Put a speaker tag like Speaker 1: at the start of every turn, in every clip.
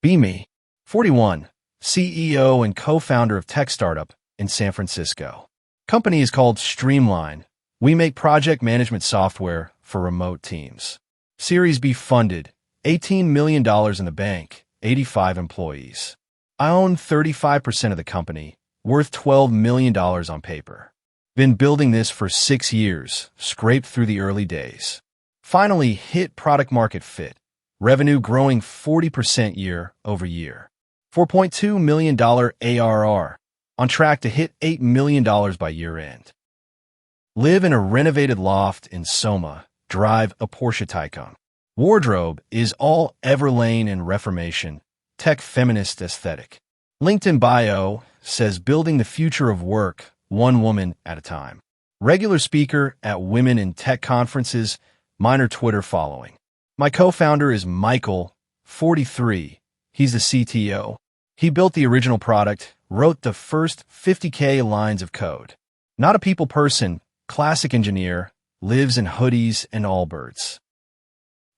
Speaker 1: Be me. 41. CEO and co-founder of tech startup in San Francisco. Company is called Streamline. We make project management software for remote teams. Series B funded, $18 million in the bank, 85 employees. I own 35% of the company, worth $12 million on paper. Been building this for 6 years, scraped through the early days. Finally hit product market fit. Revenue growing 40% year over year. $4.2 million ARR. On track to hit $8 million by year end. Live in a renovated loft in Soma. Drive a Porsche Taycan. Wardrobe is all Everlane and Reformation. Tech feminist aesthetic. LinkedIn bio says building the future of work, one woman at a time. Regular speaker at Women in Tech conferences, minor Twitter following. My co-founder is Michael, 43. He's the CTO. He built the original product, wrote the first 50K lines of code. Not a people person, classic engineer, lives in hoodies and Allbirds.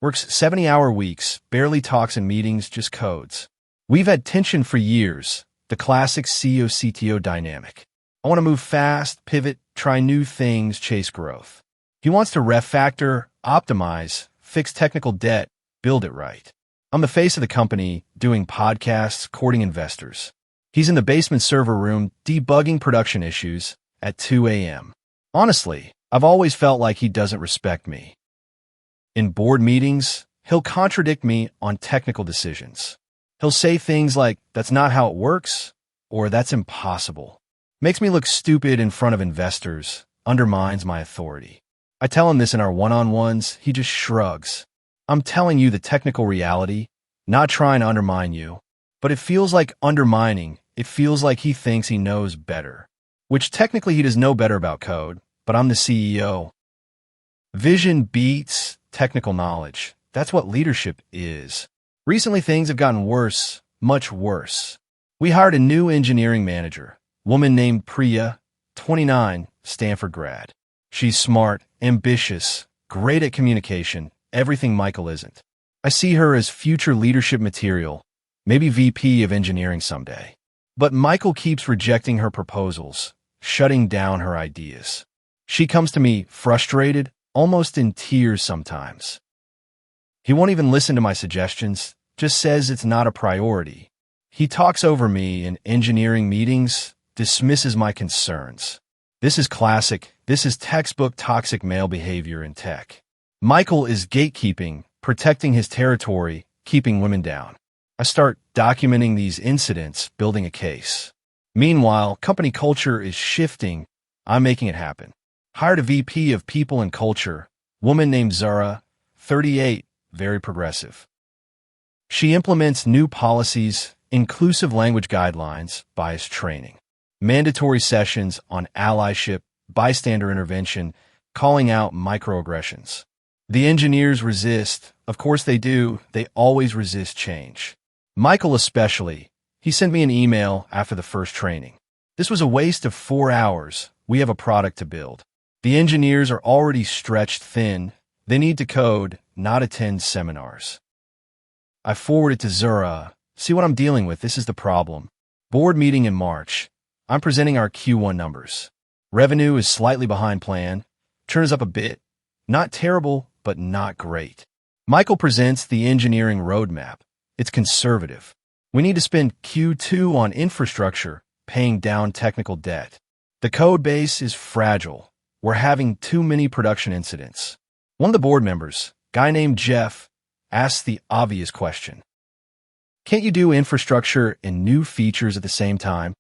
Speaker 1: Works 70-hour weeks, barely talks in meetings, just codes. We've had tension for years, the classic CEO-CTO dynamic. I want to move fast, pivot, try new things, chase growth. He wants to refactor, optimize, fix technical debt, build it right. I'm the face of the company, doing podcasts, courting investors. He's in the basement server room, debugging production issues at 2 a.m. Honestly, I've always felt like he doesn't respect me. In board meetings, he'll contradict me on technical decisions. He'll say things like, "That's not how it works," or "That's impossible." Makes me look stupid in front of investors, undermines my authority. I tell him this in our one-on-ones, he just shrugs. I'm telling you the technical reality, not trying to undermine you. But it feels like undermining. It feels like he thinks he knows better. Which technically he does know better about code, but I'm the CEO. Vision beats technical knowledge. That's what leadership is. Recently things have gotten worse, much worse. We hired a new engineering manager, woman named Priya, 29, Stanford grad. She's smart, ambitious, great at communication, everything Michael isn't. I see her as future leadership material, maybe VP of engineering someday. But Michael keeps rejecting her proposals, shutting down her ideas. She comes to me frustrated, almost in tears sometimes. He won't even listen to my suggestions, just says it's not a priority. He talks over me in engineering meetings, dismisses my concerns. This is classic. This is textbook toxic male behavior in tech. Michael is gatekeeping, protecting his territory, keeping women down. I start documenting these incidents, building a case. Meanwhile, company culture is shifting. I'm making it happen. Hired a VP of People and Culture, woman named Zara, 38, very progressive. She implements new policies, inclusive language guidelines, bias training, mandatory sessions on allyship, bystander intervention, calling out microaggressions. The engineers resist. Of course they do. They always resist change. Michael especially. He sent me an email after the first training. This was a waste of 4 hours. We have a product to build. The engineers are already stretched thin. They need to code, not attend seminars. I forward it to Zura. See what I'm dealing with. This is the problem. Board meeting in March. I'm presenting our Q1 numbers. Revenue is slightly behind plan. Churn is up a bit. Not terrible, but not great. Michael presents the engineering roadmap. It's conservative. We need to spend Q2 on infrastructure, paying down technical debt. The code base is fragile. We're having too many production incidents. One of the board members, guy named Jeff, asks the obvious question. Can't you do infrastructure and new features at the same time?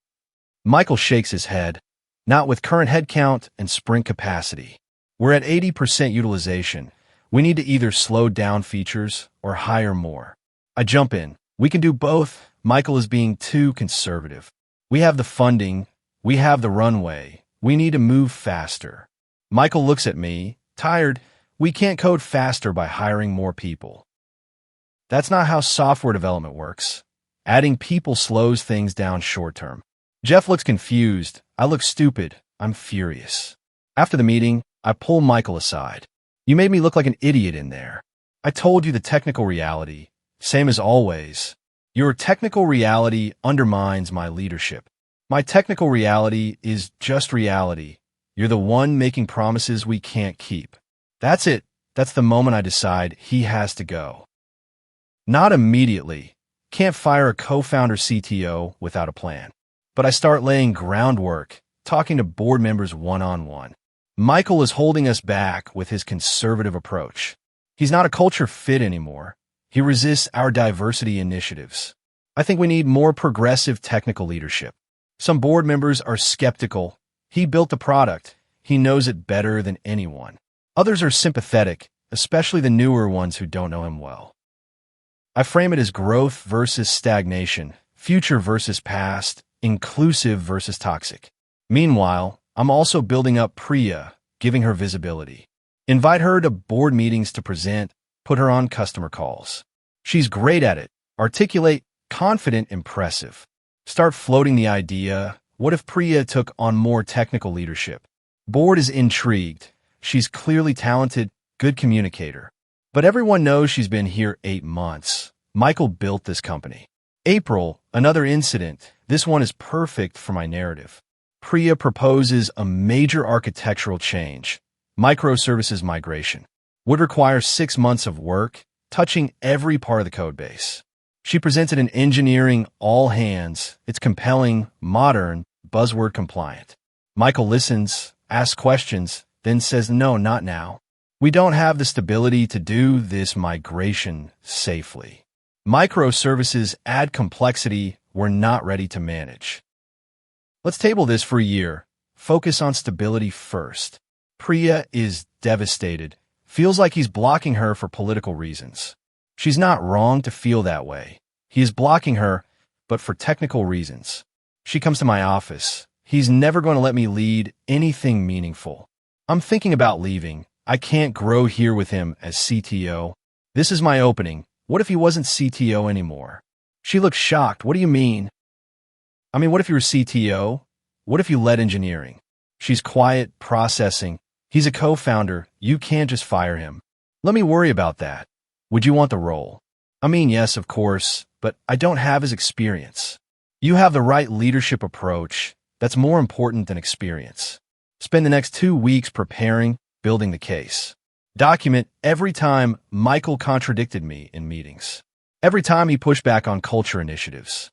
Speaker 1: Michael shakes his head. Not with current headcount and sprint capacity. We're at 80% utilization. We need to either slow down features or hire more. I jump in. We can do both. Michael is being too conservative. We have the funding. We have the runway. We need to move faster. Michael looks at me, tired. We can't code faster by hiring more people. That's not how software development works. Adding people slows things down short term. Jeff looks confused. I look stupid. I'm furious. After the meeting, I pull Michael aside. You made me look like an idiot in there. I told you the technical reality. Same as always. Your technical reality undermines my leadership. My technical reality is just reality. You're the one making promises we can't keep. That's it. That's the moment I decide he has to go. Not immediately. Can't fire a co-founder CTO without a plan. But I start laying groundwork, talking to board members one-on-one. Michael is holding us back with his conservative approach. He's not a culture fit anymore. He resists our diversity initiatives. I think we need more progressive technical leadership. Some board members are skeptical. He built the product. He knows it better than anyone. Others are sympathetic, especially the newer ones who don't know him well. I frame it as growth versus stagnation, future versus past, inclusive versus toxic. Meanwhile, I'm also building up Priya, giving her visibility. Invite her to board meetings to present, put her on customer calls. She's great at it. Articulate, confident, impressive. Start floating the idea, what if Priya took on more technical leadership? Board is intrigued. She's clearly talented, good communicator. But everyone knows she's been here 8 months. Michael built this company. April, another incident. This one is perfect for my narrative. Priya proposes a major architectural change, microservices migration. Would require 6 months of work, touching every part of the code base. She presented an engineering all hands. It's compelling, modern, buzzword compliant. Michael listens, asks questions, then says, no, not now. We don't have the stability to do this migration safely. Microservices add complexity we're not ready to manage. Let's table this for a year. Focus on stability first. Priya is devastated. Feels like he's blocking her for political reasons. She's not wrong to feel that way. He is blocking her, but for technical reasons. She comes to my office. He's never going to let me lead anything meaningful. I'm thinking about leaving. I can't grow here with him as CTO. This is my opening. What if he wasn't CTO anymore? She looks shocked. What do you mean? What if you were CTO? What if you led engineering? She's quiet, processing. He's a co-founder. You can't just fire him. Let me worry about that. Would you want the role? Yes, of course, but I don't have his experience. You have the right leadership approach. That's more important than experience. Spend the next 2 weeks preparing, building the case. Document every time Michael contradicted me in meetings. Every time he pushed back on culture initiatives.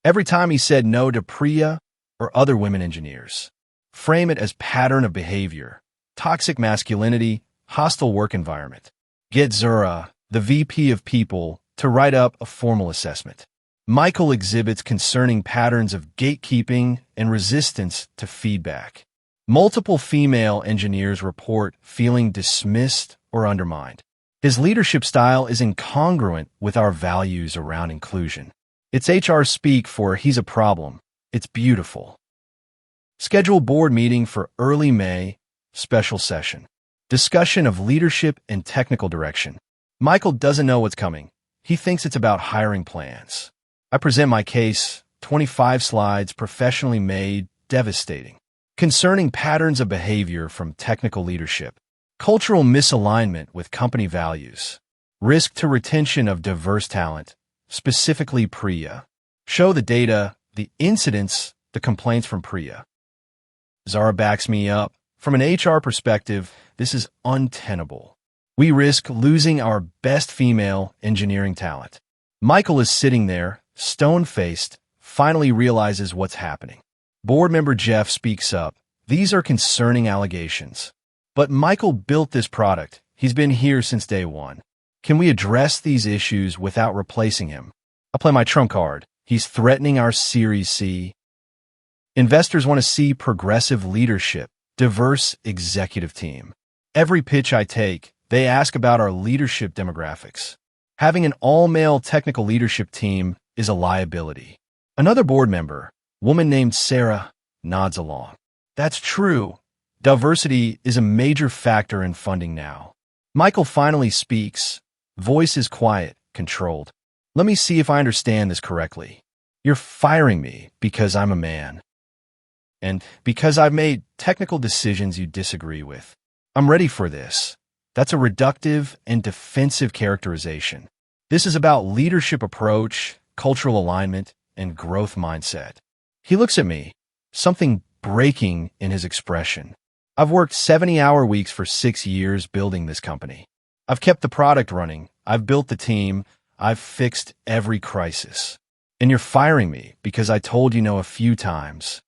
Speaker 1: Every time he said no to Priya or other women engineers. Frame it as pattern of behavior, toxic masculinity, hostile work environment. Get Zura, the VP of People, to write up a formal assessment. Michael exhibits concerning patterns of gatekeeping and resistance to feedback. Multiple female engineers report feeling dismissed or undermined. His leadership style is incongruent with our values around inclusion. It's HR speak for he's a problem. It's beautiful. Schedule board meeting for early May, special session. Discussion of leadership and technical direction. Michael doesn't know what's coming. He thinks it's about hiring plans. I present my case, 25 slides, professionally made, devastating. Concerning patterns of behavior from technical leadership. Cultural misalignment with company values. Risk to retention of diverse talent, specifically Priya. Show the data, the incidents, the complaints from Priya. Zara backs me up. From an HR perspective, this is untenable. We risk losing our best female engineering talent. Michael is sitting there, stone-faced, finally realizes what's happening. Board member Jeff speaks up. These are concerning allegations. But Michael built this product. He's been here since day one. Can we address these issues without replacing him? I'll play my trump card. He's threatening our Series C. Investors want to see progressive leadership, diverse executive team. Every pitch I take, they ask about our leadership demographics. Having an all-male technical leadership team is a liability. Another board member, woman named Sarah, nods along. That's true. Diversity is a major factor in funding now. Michael finally speaks. Voice is quiet, controlled. Let me see if I understand this correctly. You're firing me because I'm a man. And because I've made technical decisions you disagree with. I'm ready for this. That's a reductive and defensive characterization. This is about leadership approach, cultural alignment, and growth mindset. He looks at me, something breaking in his expression. I've worked 70-hour weeks for 6 years building this company. I've kept the product running. I've built the team. I've fixed every crisis. And you're firing me because I told you no a few times.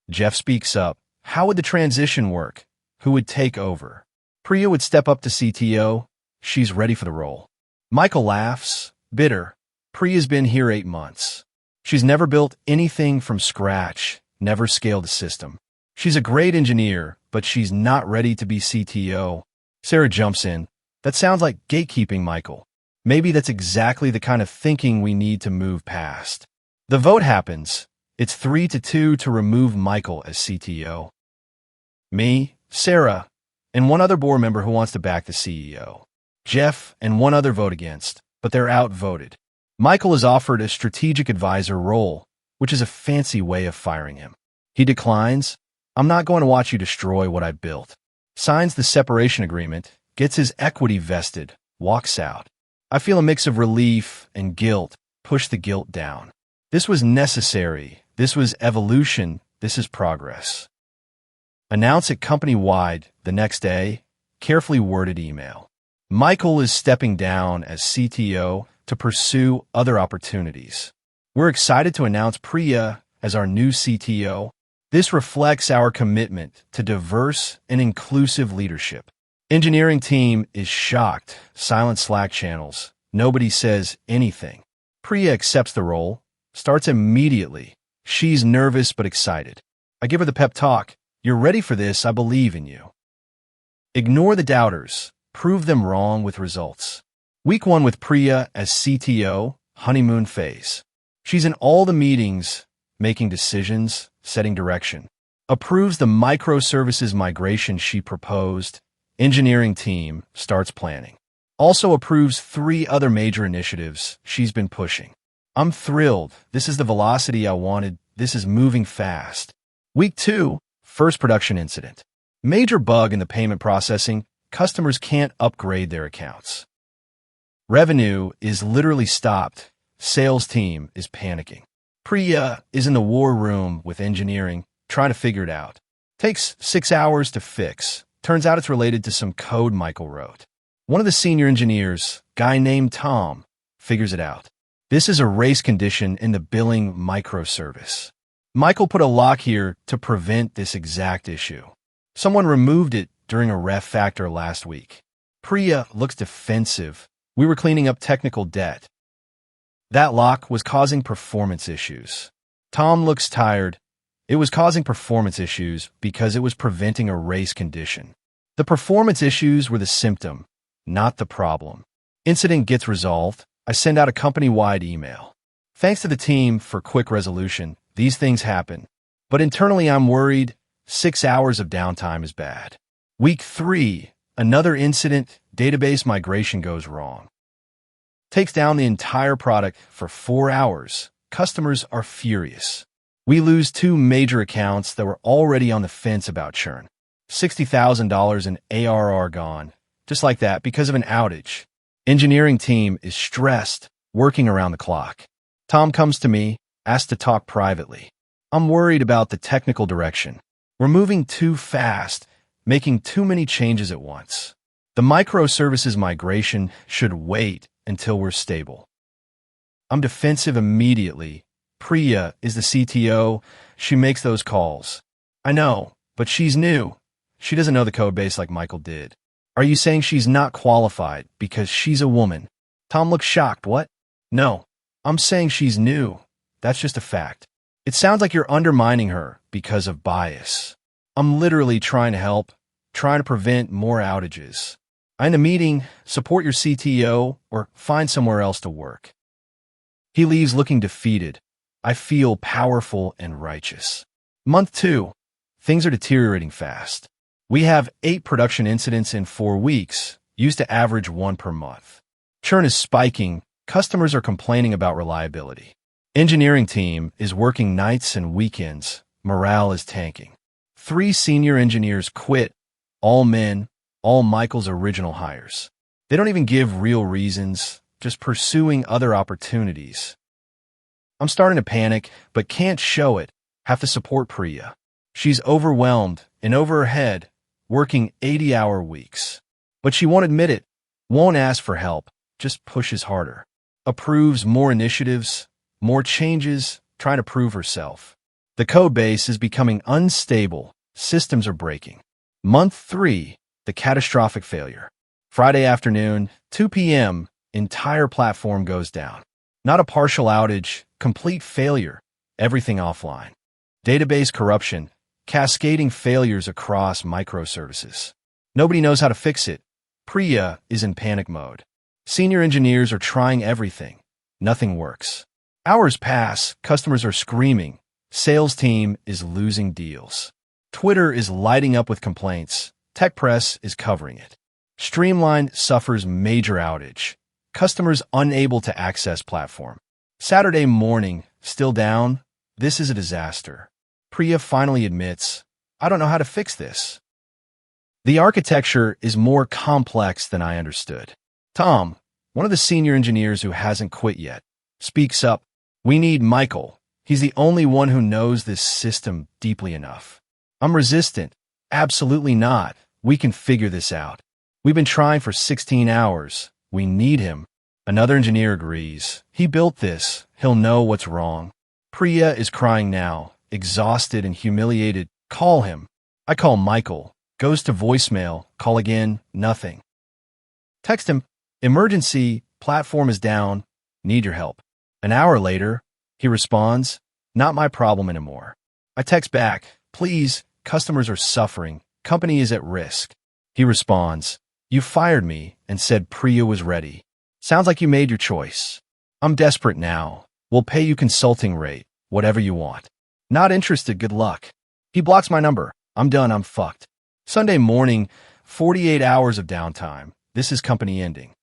Speaker 1: Jeff speaks up. How would the transition work? Who would take over? Priya would step up to CTO. She's ready for the role. Michael laughs, bitter. Priya's been here 8 months. She's never built anything from scratch, never scaled a system. She's a great engineer, but she's not ready to be CTO. Sarah jumps in. That sounds like gatekeeping, Michael. Maybe that's exactly the kind of thinking we need to move past. The vote happens. It's 3-2 to remove Michael as CTO. Me, Sarah, and one other board member who wants to back the CEO. Jeff and one other vote against, but they're outvoted. Michael is offered a strategic advisor role, which is a fancy way of firing him. He declines. I'm not going to watch you destroy what I built. Signs the separation agreement, gets his equity vested, walks out. I feel a mix of relief and guilt, push the guilt down. This was necessary. This was evolution. This is progress. Announce it company-wide the next day, carefully worded email. Michael is stepping down as CTO to pursue other opportunities. We're excited to announce Priya as our new CTO. This reflects our commitment to diverse and inclusive leadership. Engineering team is shocked. Silent Slack channels. Nobody says anything. Priya accepts the role, starts immediately. She's nervous but excited. I give her the pep talk. You're ready for this. I believe in you. Ignore the doubters. Prove them wrong with results. Week 1 with Priya as CTO, honeymoon phase. She's in all the meetings, making decisions, setting direction. Approves the microservices migration she proposed. Engineering team starts planning. Also approves 3 other major initiatives she's been pushing. I'm thrilled. This is the velocity I wanted. This is moving fast. Week 2, first production incident. Major bug in the payment processing. Customers can't upgrade their accounts. Revenue is literally stopped. Sales team is panicking. Priya is in the war room with engineering, trying to figure it out. Takes 6 hours to fix. Turns out it's related to some code Michael wrote. One of the senior engineers, guy named Tom, figures it out. This is a race condition in the billing microservice. Michael put a lock here to prevent this exact issue. Someone removed it during a ref factor last week. Priya looks defensive. We were cleaning up technical debt. That lock was causing performance issues. Tom looks tired. It was causing performance issues because it was preventing a race condition. The performance issues were the symptom, not the problem. Incident gets resolved. I send out a company-wide email. Thanks to the team for quick resolution. These things happen. But internally I'm worried. 6 hours of downtime is bad. Week 3, another incident. Database migration goes wrong. Takes down the entire product for 4 hours. Customers are furious. We lose 2 major accounts that were already on the fence about churn. $60,000 in ARR gone, just like that, because of an outage. Engineering team is stressed, working around the clock. Tom comes to me, asks to talk privately. I'm worried about the technical direction. We're moving too fast, making too many changes at once. The microservices migration should wait until we're stable. I'm defensive immediately. Priya is the CTO. She makes those calls. I know, but she's new. She doesn't know the code base like Michael did. Are you saying she's not qualified because she's a woman? Tom looks shocked. What? No, I'm saying she's new. That's just a fact. It sounds like you're undermining her because of bias. I'm literally trying to help, trying to prevent more outages. I end the meeting, support your CTO, or find somewhere else to work. He leaves looking defeated. I feel powerful and righteous. Month 2. Things are deteriorating fast. We have 8 production incidents in 4 weeks, used to average 1 per month. Churn is spiking. Customers are complaining about reliability. Engineering team is working nights and weekends. Morale is tanking. 3 senior engineers quit. All men, all Michael's original hires. They don't even give real reasons. just pursuing other opportunities. I'm starting to panic, but can't show it. Have to support Priya. She's overwhelmed and over her head, working 80-hour weeks. But she won't admit it, won't ask for help, just pushes harder. Approves more initiatives, more changes, trying to prove herself. The code base is becoming unstable. Systems are breaking. Month 3, the catastrophic failure. Friday afternoon, 2 p.m., entire platform goes down. Not a partial outage, complete failure, everything offline. Database corruption, cascading failures across microservices. Nobody knows how to fix it. Priya is in panic mode. Senior engineers are trying everything. Nothing works. Hours pass, customers are screaming. Sales team is losing deals. Twitter is lighting up with complaints. Tech press is covering it. Streamline suffers major outage. Customers unable to access platform. Saturday morning, still down. This is a disaster. Priya finally admits, I don't know how to fix this. The architecture is more complex than I understood. Tom, one of the senior engineers who hasn't quit yet, speaks up. We need Michael. He's the only one who knows this system deeply enough. I'm resistant. Absolutely not. We can figure this out. We've been trying for 16 hours. We need him. Another engineer agrees. He built this. He'll know what's wrong. Priya is crying now, exhausted and humiliated. Call him. I call Michael. Goes to voicemail. Call again. Nothing. Text him. Emergency. Platform is down. Need your help. An hour later, he responds, not my problem anymore. I text back, please, customers are suffering. Company is at risk. He responds, you fired me and said Priya was ready. Sounds like you made your choice. I'm desperate now. We'll pay you consulting rate, whatever you want. Not interested, good luck. He blocks my number. I'm done, I'm fucked. Sunday morning, 48 hours of downtime. This is company ending.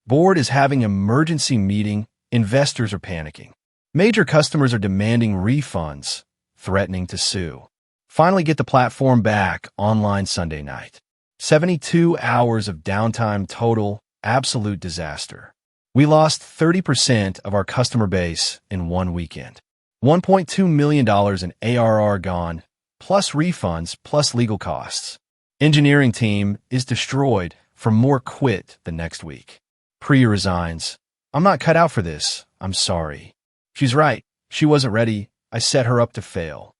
Speaker 1: Board is having emergency meeting. Investors are panicking. Major customers are demanding refunds, threatening to sue. Finally get the platform back online Sunday night. 72 hours of downtime total, absolute disaster. We lost 30% of our customer base in one weekend. $1.2 million in ARR gone, plus refunds, plus legal costs. Engineering team is destroyed. For more quit the next week. Priya resigns. I'm not cut out for this. I'm sorry. She's right. She wasn't ready. I set her up to fail.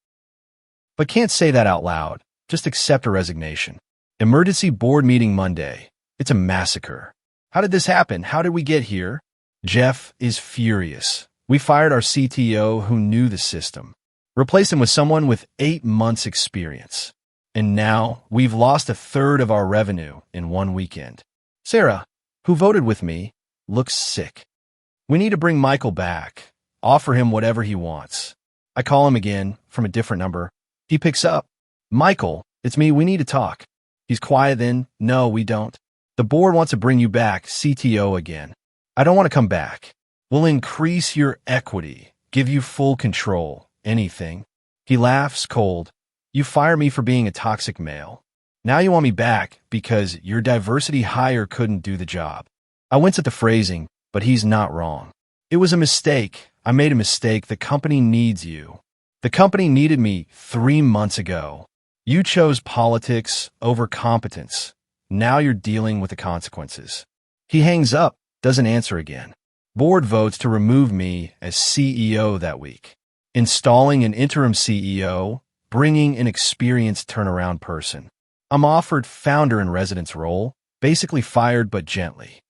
Speaker 1: But can't say that out loud. Just accept her resignation. Emergency board meeting Monday. It's a massacre. How did this happen? How did we get here? Jeff is furious. We fired our CTO who knew the system. Replaced him with someone with 8 months experience. And now we've lost a third of our revenue in one weekend. Sarah, who voted with me, looks sick. We need to bring Michael back. Offer him whatever he wants. I call him again from a different number. He picks up. Michael, it's me. We need to talk. He's quiet then. No, we don't. The board wants to bring you back, CTO again. I don't want to come back. We'll increase your equity, give you full control, anything. He laughs cold. You fire me for being a toxic male. Now you want me back because your diversity hire couldn't do the job. I wince at the phrasing, but he's not wrong. It was a mistake. I made a mistake. The company needs you. The company needed me 3 months ago. You chose politics over competence. Now you're dealing with the consequences. He hangs up, doesn't answer again. Board votes to remove me as CEO that week. Installing an interim CEO, bringing an experienced turnaround person. I'm offered founder-in-residence role, basically fired but gently.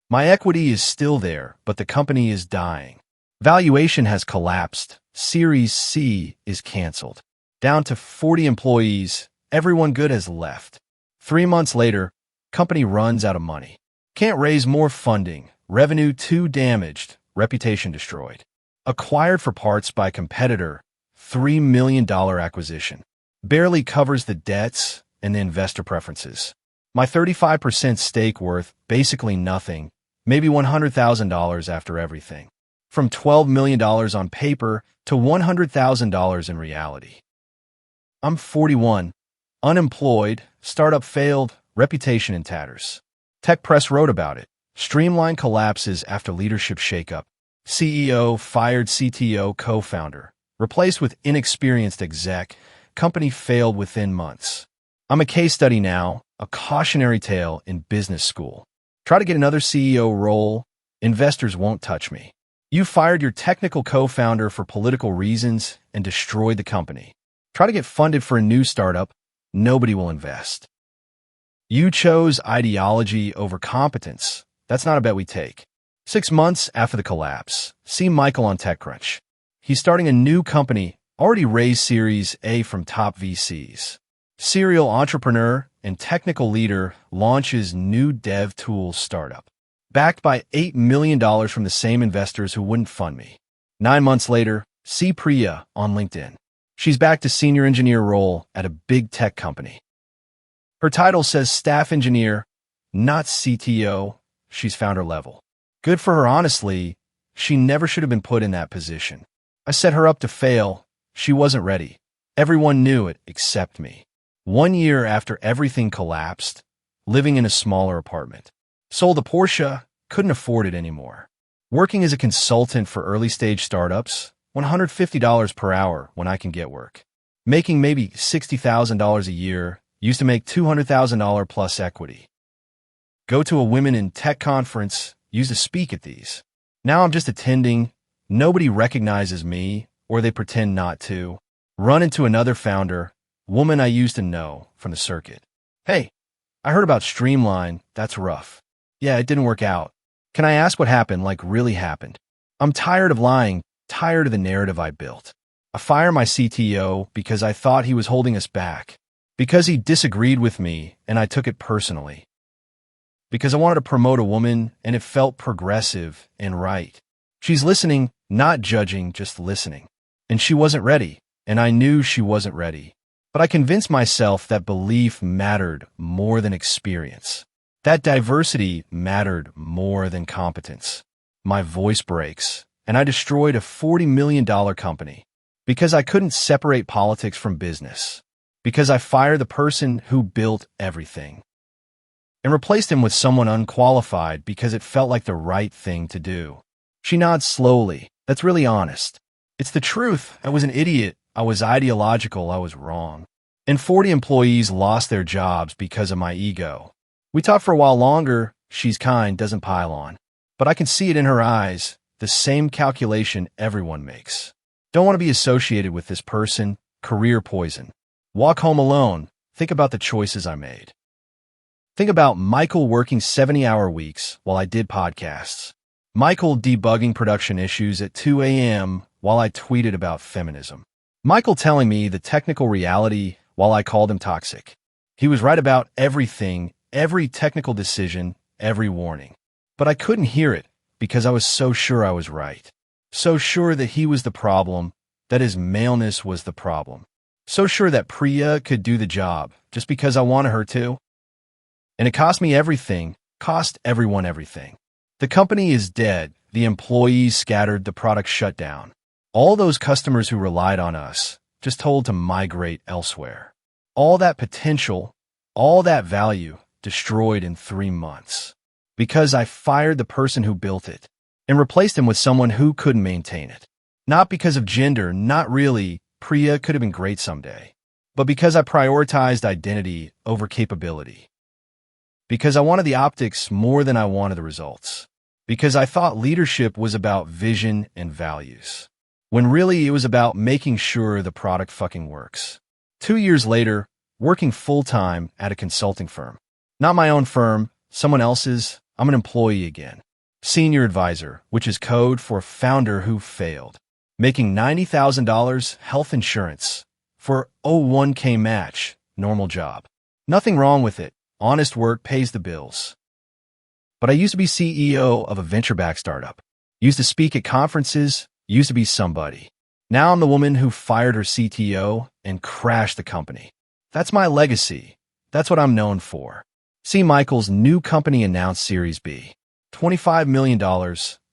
Speaker 1: My equity is still there, but the company is dying. Valuation has collapsed. Series C is canceled. Down to 40 employees, everyone good has left. 3 months later, company runs out of money. Can't raise more funding. Revenue too damaged. Reputation destroyed. Acquired for parts by competitor. $3 million acquisition. Barely covers the debts and the investor preferences. My 35% stake worth basically nothing, maybe $100,000 after everything. From $12 million on paper to $100,000 in reality. I'm 41, unemployed, startup failed, reputation in tatters. Tech press wrote about it. Streamline collapses after leadership shakeup. CEO fired CTO co-founder. Replaced with inexperienced exec. Company failed within months. I'm a case study now, a cautionary tale in business school. Try to get another CEO role. Investors won't touch me. You fired your technical co-founder for political reasons and destroyed the company. Try to get funded for a new startup. Nobody will invest. You chose ideology over competence. That's not a bet we take. 6 months after the collapse, see Michael on TechCrunch. He's starting a new company, already raised Series A from top VCs. Serial entrepreneur and technical leader launches new dev tools startup. Backed by $8 million from the same investors who wouldn't fund me. 9 months later, see Priya on LinkedIn. She's back to senior engineer role at a big tech company. Her title says staff engineer, not CTO. She's founder level. Good for her, honestly. She never should have been put in that position. I set her up to fail. She wasn't ready. Everyone knew it except me. 1 year after everything collapsed, living in a smaller apartment. Sold a Porsche, couldn't afford it anymore. Working as a consultant for early-stage startups, $150 per hour when I can get work. Making maybe $60,000 a year, used to make $200,000 plus equity. Go to a women in tech conference, used to speak at these. Now I'm just attending. Nobody recognizes me, or they pretend not to. Run into another founder, woman I used to know from the circuit. Hey, I heard about Streamline. That's rough. Yeah, it didn't work out. Can I ask what happened, like really happened? I'm tired of lying, tired of the narrative I built. I fired my CTO because I thought he was holding us back. Because he disagreed with me and I took it personally. Because I wanted to promote a woman and it felt progressive and right. She's listening, not judging, just listening. And she wasn't ready, and I knew she wasn't ready. But I convinced myself that belief mattered more than experience. That diversity mattered more than competence. My voice breaks, and I destroyed a $40 million company. Because I couldn't separate politics from business. Because I fired the person who built everything. And replaced him with someone unqualified because it felt like the right thing to do. She nods slowly. That's really honest. It's the truth. I was an idiot. I was ideological. I was wrong. And 40 employees lost their jobs because of my ego. We talked for a while longer. She's kind, doesn't pile on. But I can see it in her eyes. The same calculation everyone makes. Don't want to be associated with this person. Career poison. Walk home alone. Think about the choices I made. Think about Michael working 70-hour weeks while I did podcasts. Michael debugging production issues at 2 a.m. while I tweeted about feminism. Michael telling me the technical reality while I called him toxic. He was right about everything, every technical decision, every warning. But I couldn't hear it because I was so sure I was right. So sure that he was the problem, that his maleness was the problem. So sure that Priya could do the job just because I wanted her to. And it cost me everything, cost everyone everything. The company is dead, the employees scattered, the product shut down. All those customers who relied on us, just told to migrate elsewhere. All that potential, all that value, destroyed in 3 months. Because I fired the person who built it, and replaced him with someone who couldn't maintain it. Not because of gender, not really, Priya could have been great someday. But because I prioritized identity over capability. Because I wanted the optics more than I wanted the results. Because I thought leadership was about vision and values. When really it was about making sure the product fucking works. 2 years later, working full-time at a consulting firm. Not my own firm, someone else's. I'm an employee again. Senior advisor, which is code for founder who failed. Making $90,000 health insurance for 1K match, normal job. Nothing wrong with it. Honest work pays the bills. But I used to be CEO of a venture-backed startup. Used to speak at conferences, used to be somebody. Now I'm the woman who fired her CTO and crashed the company. That's my legacy. That's what I'm known for. See Michael's new company announced Series B. $25 million.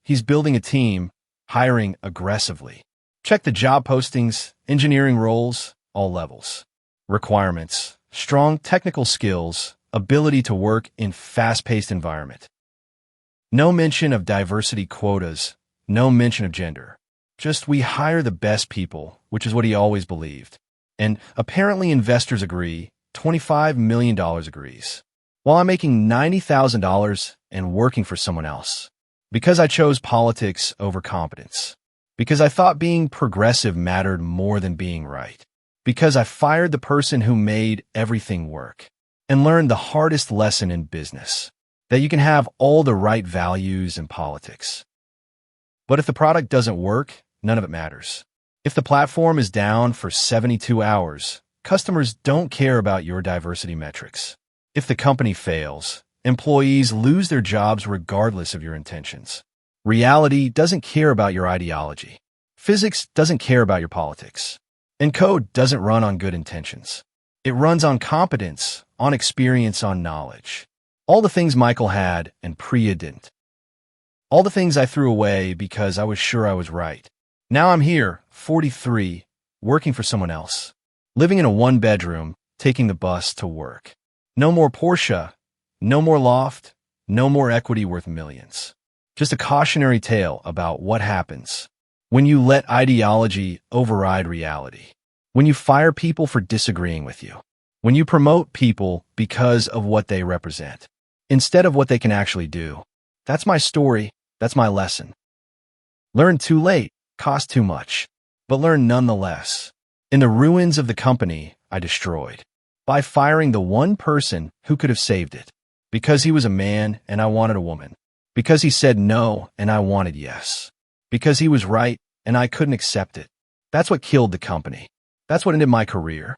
Speaker 1: He's building a team, hiring aggressively. Check the job postings, engineering roles, all levels. Requirements, strong technical skills, ability to work in fast-paced environment. No mention of diversity quotas, no mention of gender. Just we hire the best people, which is what he always believed. And apparently investors agree, $25 million agrees. While I'm making $90,000 and working for someone else. Because I chose politics over competence. Because I thought being progressive mattered more than being right. Because I fired the person who made everything work. And learned the hardest lesson in business. That you can have all the right values in politics. But if the product doesn't work, none of it matters. If the platform is down for 72 hours, customers don't care about your diversity metrics. If the company fails, employees lose their jobs regardless of your intentions. Reality doesn't care about your ideology. Physics doesn't care about your politics. And code doesn't run on good intentions. It runs on competence, on experience, on knowledge. All the things Michael had and Priya didn't. All the things I threw away because I was sure I was right. Now I'm here, 43, working for someone else. Living in a one-bedroom, taking the bus to work. No more Porsche, no more loft, no more equity worth millions. Just a cautionary tale about what happens when you let ideology override reality. When you fire people for disagreeing with you. When you promote people because of what they represent, instead of what they can actually do. That's my story. That's my lesson. Learn too late, cost too much, but learn nonetheless. In the ruins of the company I destroyed, by firing the one person who could have saved it, because he was a man and I wanted a woman, because he said no and I wanted yes, because he was right and I couldn't accept it. That's what killed the company. That's what ended my career.